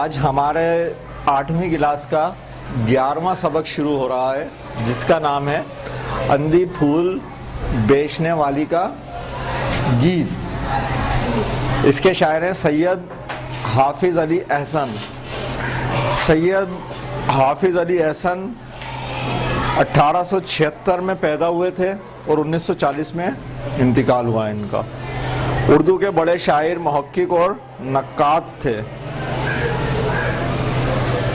आज हमारे 8वीं क्लास का 11वां सबक शुरू हो रहा है, जिसका नाम है अंधी फूल बेचने वाली का गीत। इसके शायर हैं सैयद हाफिज अली एहसन। सैयद हाफिज अली एहसन 1876 में पैदा हुए थे और 1940 में इंतकाल हुआ इनका। उर्दू के बड़े शायर, मुहक्किक और नक्काद थे।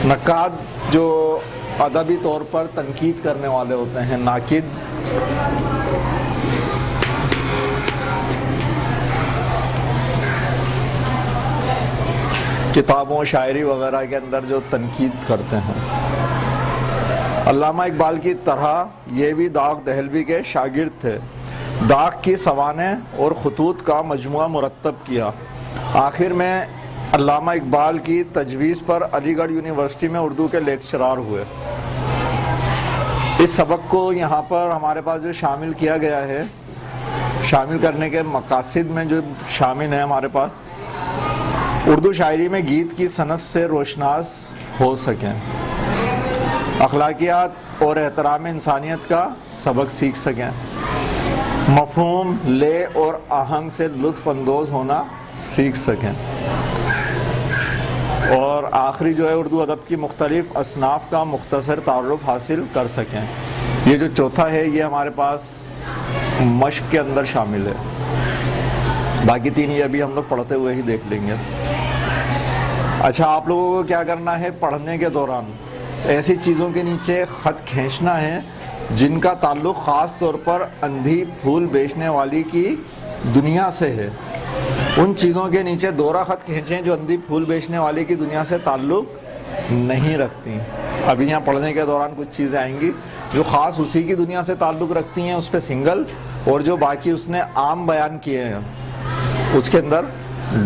नक्काद जो अदबी तौर पर तनकीद करने वाले होते हैं, नाकिद। किताबों, शायरी वगैरह के अंदर जो तनकीद करते हैं। अल्लामा इकबाल की तरह ये भी दाग दहलवी के शागिर्द थे। दाग की सवानें और खतूत का मजमुआ मुरत्तब किया। आखिर में अल्लामा इकबाल की तजवीज़ पर अलीगढ़ यूनिवर्सिटी में उर्दू के लेक्चरार हुए। इस सबक को यहाँ पर हमारे पास जो शामिल किया गया है, शामिल करने के मकासद में जो शामिल है हमारे पास, उर्दू शायरी में गीत की सनफ़ से रोशनास हो सकें, अखलाकियात और एहतराम इंसानियत का सबक सीख सकें, मफ़हूम, ले और आहंग से लुत्फ़ अंदोज़ होना सीख सकें, और आखिरी जो है उर्दू अदब की मुख्तलिफ़ असनाफ़ का मुख्तसर तारुफ़ हासिल कर सकें। ये जो चौथा है ये हमारे पास मश्क के अंदर शामिल है। बाकी तीन ये अभी हम लोग पढ़ते हुए ही देख लेंगे। अच्छा, आप लोगों को क्या करना है, पढ़ने के दौरान ऐसी चीज़ों के नीचे ख़त खींचना है जिनका ताल्लुक़ ख़ास तौर पर अंधी फूल बेचने वाली की दुनिया से है। उन चीज़ों के नीचे दोहरा ख़त खींचें जो अंधी फूल बेचने वाले की दुनिया से ताल्लुक़ नहीं रखती। अभी यहाँ पढ़ने के दौरान कुछ चीज़ें आएंगी जो ख़ास उसी की दुनिया से ताल्लुक़ रखती हैं, उस पर सिंगल, और जो बाकी उसने आम बयान किए हैं उसके अंदर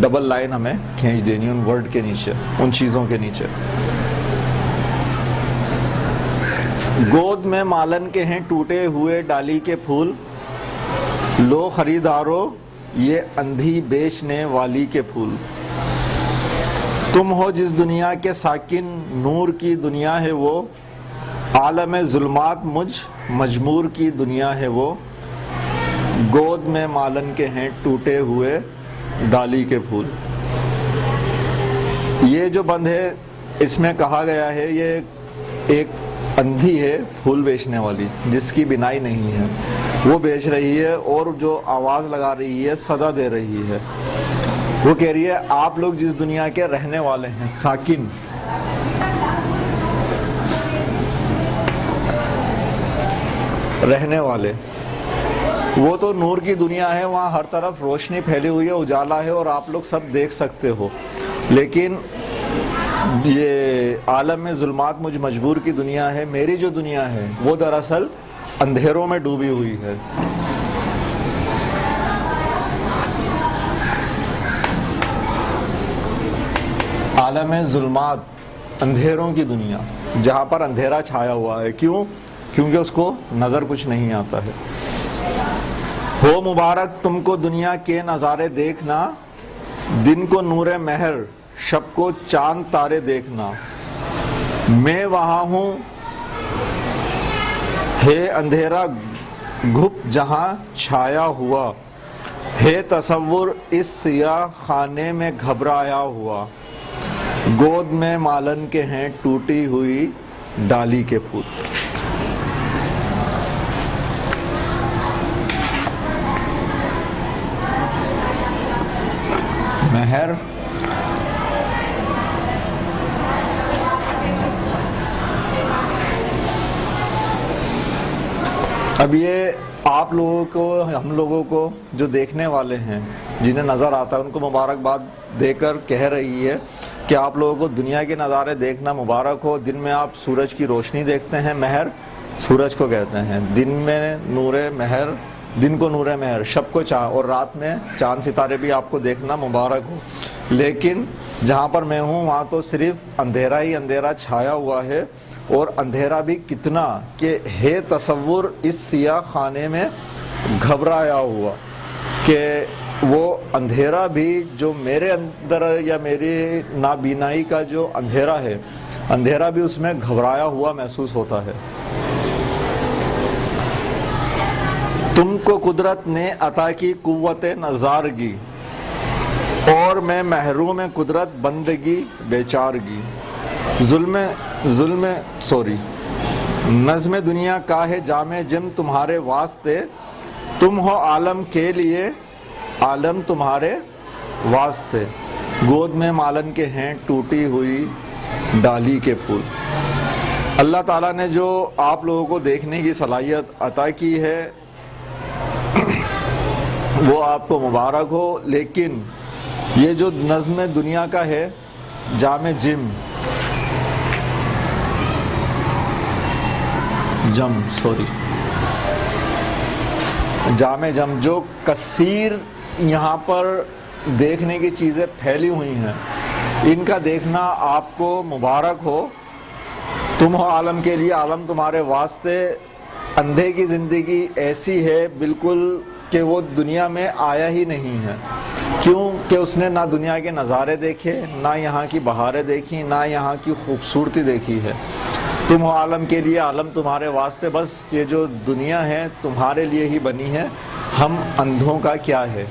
डबल लाइन हमें खींच देनी उन वर्ड के नीचे, उन चीज़ों के नीचे। गोद में मालन के हैं टूटे हुए डाली के फूल, लो खरीदारों ये अंधी बेचने वाली के फूल। तुम हो जिस दुनिया के साकिन, नूर की दुनिया है वो, आलम जुल्मात मुझ मजमूर की दुनिया है वो। गोद में मालन के हैं टूटे हुए डाली के फूल। ये जो बंद है इसमें कहा गया है ये एक अंधी है फूल बेचने वाली, जिसकी बिनाई नहीं है, वो बेच रही है और जो आवाज़ लगा रही है, सदा दे रही है, वो कह रही है आप लोग जिस दुनिया के रहने वाले हैं, साकिन, रहने वाले, वो तो नूर की दुनिया है, वहाँ हर तरफ रोशनी फैली हुई है, उजाला है और आप लोग सब देख सकते हो। लेकिन ये आलम में जुल्मात मुझ मजबूर की दुनिया है, मेरी जो दुनिया है वो दरअसल अंधेरों में डूबी हुई है। आलम में जुल्मात, अंधेरों की दुनिया, जहाँ पर अंधेरा छाया हुआ है। क्यों? क्योंकि उसको नज़र कुछ नहीं आता है। हो मुबारक तुमको दुनिया के नज़ारे देखना, दिन को नूरे महर, शब को चांद तारे देखना। मैं वहाँ हूँ है अंधेरा घुप जहाँ छाया हुआ, है तसव्वुर इस सियाह खाने में घबराया हुआ। गोद में मालन के हैं टूटी हुई डाली के फूल। महर, अब ये आप लोगों को, हम लोगों को जो देखने वाले हैं, जिन्हें नज़र आता है, उनको मुबारकबाद देकर कह रही है कि आप लोगों को दुनिया के नज़ारे देखना मुबारक हो। दिन में आप सूरज की रोशनी देखते हैं, महर सूरज को कहते हैं। दिन में नूरे महर, दिन को नूरे महर, शब को चाँद, और रात में चाँद सितारे भी आपको देखना मुबारक हो। लेकिन जहाँ पर मैं हूँ वहाँ तो सिर्फ अंधेरा ही अंधेरा छाया हुआ है, और अंधेरा भी कितना कि है तसव्वुर इस सियाह खाने में घबराया हुआ, कि वो अंधेरा भी जो मेरे अंदर या मेरी नाबीनाई का जो अंधेरा है, अंधेरा भी उसमें घबराया हुआ महसूस होता है। तुमको कुदरत ने अता की कुव्वत नज़ारगी, और मैं महरूम कुदरत बंदगी बेचारगी। नज़्म दुनिया का है जामे जिम तुम्हारे वास्ते, तुम हो आलम के लिए आलम तुम्हारे वास्ते। गोद में मालन के हैं टूटी हुई डाली के फूल। अल्लाह ताला ने जो आप लोगों को देखने की सलाहियत अता की है वो आपको मुबारक हो, लेकिन ये जो नज़्म दुनिया का है जामे जम जो कसीर यहाँ पर देखने की चीज़ें फैली हुई हैं, इनका देखना आपको मुबारक हो। तुम हो आलम के लिए आलम तुम्हारे वास्ते। अंधे की ज़िंदगी ऐसी है बिल्कुल कि वो दुनिया में आया ही नहीं है, क्योंकि उसने ना दुनिया के नज़ारे देखे, ना यहाँ की बहारें देखी, ना यहाँ की खूबसूरती देखी है। तुम हो आलम के लिए आलम तुम्हारे वास्ते। बस ये जो दुनिया है तुम्हारे लिए ही बनी है, हम अंधों का क्या है।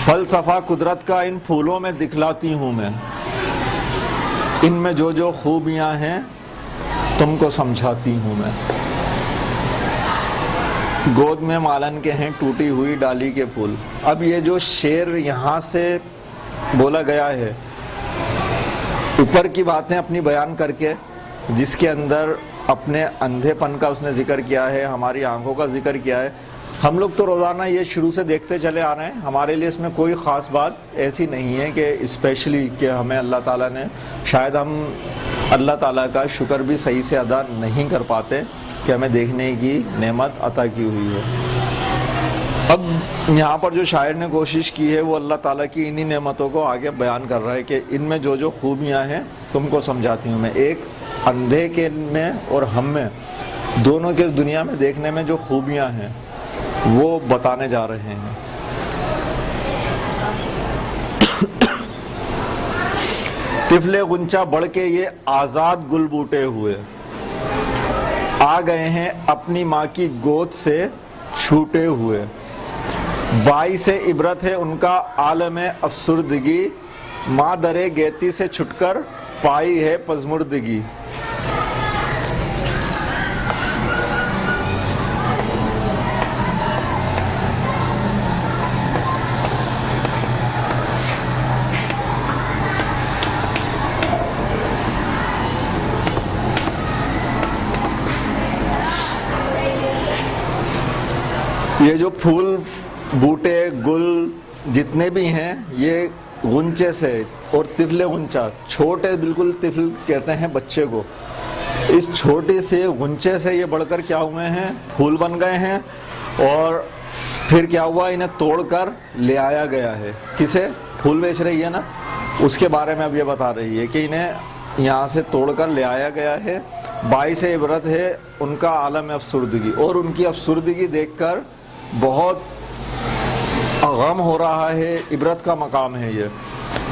फलसफा कुदरत का इन फूलों में दिखलाती हूँ मैं, इनमें जो जो खूबियाँ हैं तुमको समझाती हूँ मैं। गोद में मालन के हैं टूटी हुई डाली के फूल। अब ये जो शेर यहाँ से बोला गया है, ऊपर की बातें अपनी बयान करके, जिसके अंदर अपने अंधेपन का उसने जिक्र किया है, हमारी आंखों का जिक्र किया है। हम लोग तो रोज़ाना ये शुरू से देखते चले आ रहे हैं, हमारे लिए इसमें कोई ख़ास बात ऐसी नहीं है कि स्पेशली कि हमें अल्लाह ताला ने, शायद हम अल्लाह ताला का शुक्र भी सही से अदा नहीं कर पाते कि हमें देखने की नेमत अता की हुई है। अब यहाँ पर जो शायर ने कोशिश की है वो अल्लाह ताला की इन्हीं नेमतों को आगे बयान कर रहा है कि इनमें जो जो खूबियाँ हैं तुमको समझाती हूँ मैं। एक अंधे के में और हम में, दोनों के दुनिया में देखने में जो खूबियाँ हैं वो बताने जा रहे हैं। तिफले गुंचा बढ़ के ये आज़ाद गुल बूटे हुए, आ गए हैं अपनी माँ की गोद से छूटे हुए। बाई से इबरत है उनका आलम अफसुर्दगी, माँ दरे गेती से छुटकर पाई है पज़मुर्दगी। ये जो फूल बूटे गुल जितने भी हैं ये गुंचे से, और तिफले गुंचा, छोटे बिल्कुल तिफल कहते हैं बच्चे को, इस छोटे से गुंचे से ये बढ़कर क्या हुए हैं, फूल बन गए हैं। और फिर क्या हुआ, इन्हें तोड़कर ले आया गया है। किसे? फूल बेच रही है ना, उसके बारे में अब ये बता रही है कि इन्हें यहाँ से तोड़कर ले आया गया है। बाई से इबरत है उनका आलम अफसुर्दगी, और उनकी अफसुर्दगी देखकर बहुत गम हो रहा है, इबरत का मकाम है ये।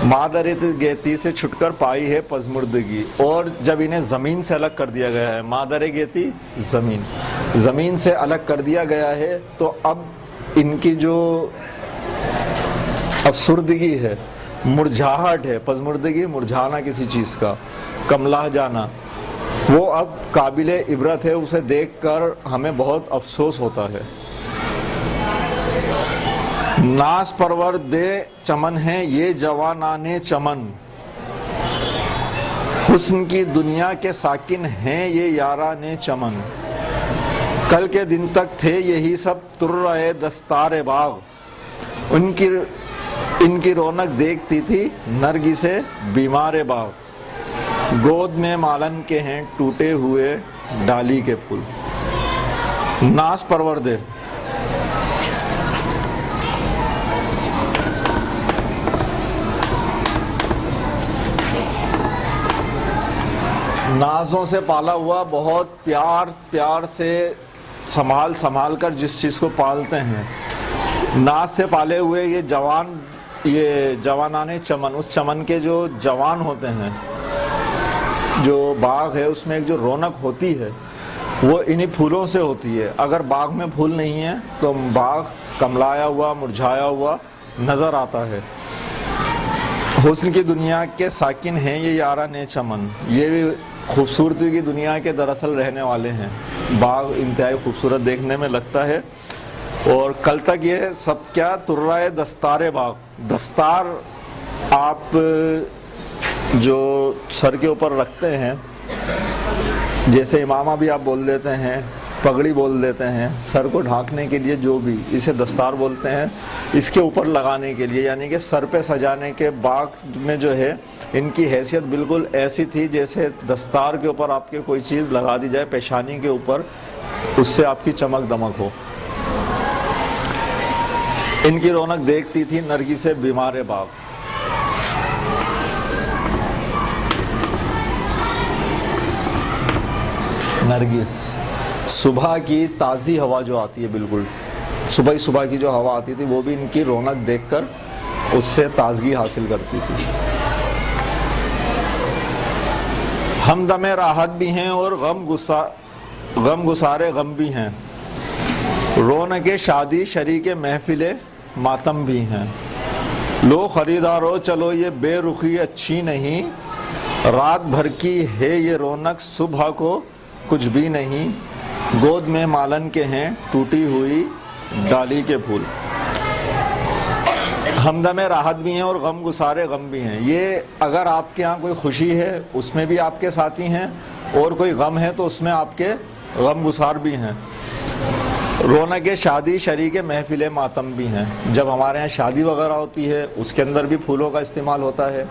मादर गेती से छुटकर पाई है पज़मुर्दगी, और जब इन्हें ज़मीन से अलग कर दिया गया है, मादर गेती ज़मीन से अलग कर दिया गया है, तो अब इनकी जो अफसुर्दगी है, मुरझाहट है, पज़मुर्दगी मुरझाना किसी चीज़ का, कमलाह जाना, वो अब काबिल इबरत है। उसे देखकर हमें बहुत अफसोस होता है। नास परवर दे चमन है ये जवानाने चमन, हुस्न की दुनिया के साकिन हैं ये याराने चमन। कल के दिन तक थे यही सब तुर्रे दस्तारे बाग, इनकी रौनक देखती थी नरगिसे बीमारे बाग। गोद में मालन के हैं टूटे हुए डाली के फूल। नास परवर दे, नाजों से पाला हुआ, बहुत प्यार से संभाल कर जिस चीज़ को पालते हैं नाज से पाले हुए ये जवानाने चमन, उस चमन के जो जवान होते हैं, जो बाग है उसमें एक जो रौनक होती है वो इन्हीं फूलों से होती है। अगर बाग में फूल नहीं है तो बाग कमलाया हुआ, मुरझाया हुआ नज़र आता है। हुस्न की दुनिया के साकिन हैं ये याराने चमन, ये भी खूबसूरती की दुनिया के दरअसल रहने वाले हैं। बाग इंतहाई खूबसूरत देखने में लगता है और कल तक ये सब क्या तुर्राए दस्तारे बाग, दस्तार आप जो सर के ऊपर रखते हैं, जैसे इमामा भी आप बोल देते हैं, पगड़ी बोल देते हैं, सर को ढांकने के लिए जो भी, इसे दस्तार बोलते हैं। इसके ऊपर लगाने के लिए यानी कि सर पे सजाने के बाग में जो है इनकी हैसियत बिल्कुल ऐसी थी जैसे दस्तार के ऊपर आपके कोई चीज़ लगा दी जाए पेशानी के ऊपर, उससे आपकी चमक दमक हो। इनकी रौनक देखती थी नरगिसे बीमारे बाग। नरगिस, सुबह की ताज़ी हवा जो आती है, बिल्कुल सुबह की जो हवा आती थी वो भी इनकी रौनक देखकर उससे ताजगी हासिल करती थी। हमदमे राहत भी हैं और गम गुसारे गम भी हैं, रौनके शादी शरीके महफिले मातम भी हैं। लो खरीदारो चलो ये बेरुखी अच्छी नहीं, रात भर की है ये रौनक सुबह को कुछ भी नहीं, गोद में मालन के हैं टूटी हुई डाली के फूल। हमदमे राहत भी हैं और गम गुसारे गम भी हैं। ये अगर आपके यहाँ कोई खुशी है उसमें भी आपके साथी हैं और कोई गम है तो उसमें आपके गम गुसार भी हैं। रौनक शादी शरीके महफिल मातम भी हैं। जब हमारे यहाँ शादी वगैरह होती है उसके अंदर भी फूलों का इस्तेमाल होता है,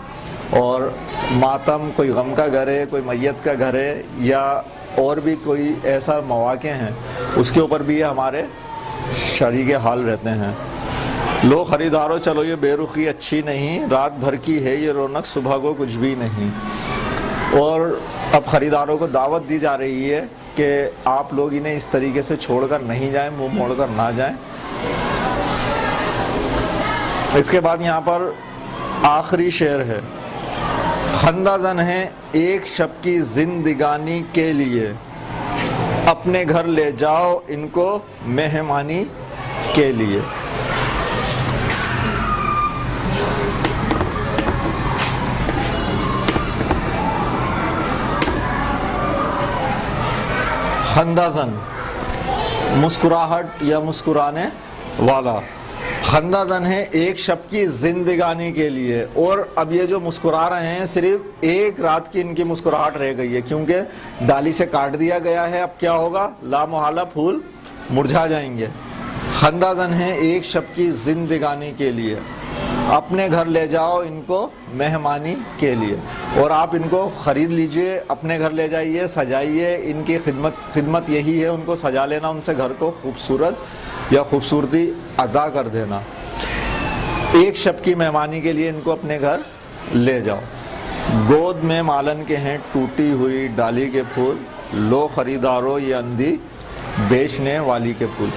और मातम कोई गम का घर है, कोई मैयत का घर है, या और भी कोई ऐसा मौके हैं उसके ऊपर भी ये हमारे शरीके हाल रहते हैं। लो ख़रीदारो चलो ये बेरुखी अच्छी नहीं, रात भर की है ये रौनक सुबह को कुछ भी नहीं। और अब ख़रीदारों को दावत दी जा रही है कि आप लोग इन्हें इस तरीके से छोड़कर नहीं जाएं, मुंह मोड़कर ना जाएं। इसके बाद यहाँ पर आखिरी शेर है, खंदाजन है एक शब की जिंदगानी के लिए, अपने घर ले जाओ इनको मेहमानी के लिए। खंदाजन मुस्कुराहट या मुस्कुराने वाला, खंदाजन है एक शब की जिंदगानी के लिए। और अब ये जो मुस्कुरा रहे हैं सिर्फ एक रात की इनकी मुस्कुराहट रह गई है, क्योंकि डाली से काट दिया गया है। अब क्या होगा, लामोहाला फूल मुरझा जाएंगे। खंदाजन है एक शब की जिंदगानी के लिए, अपने घर ले जाओ इनको मेहमानी के लिए। और आप इनको ख़रीद लीजिए, अपने घर ले जाइए, सजाइए। इनकी खिदमत यही है, उनको सजा लेना, उनसे घर को खूबसूरत या खूबसूरती अदा कर देना। एक शब की मेहमानी के लिए इनको अपने घर ले जाओ। गोद में मालन के हैं टूटी हुई डाली के फूल, लो खरीदारो ये अंधी बेचने वाली के फूल।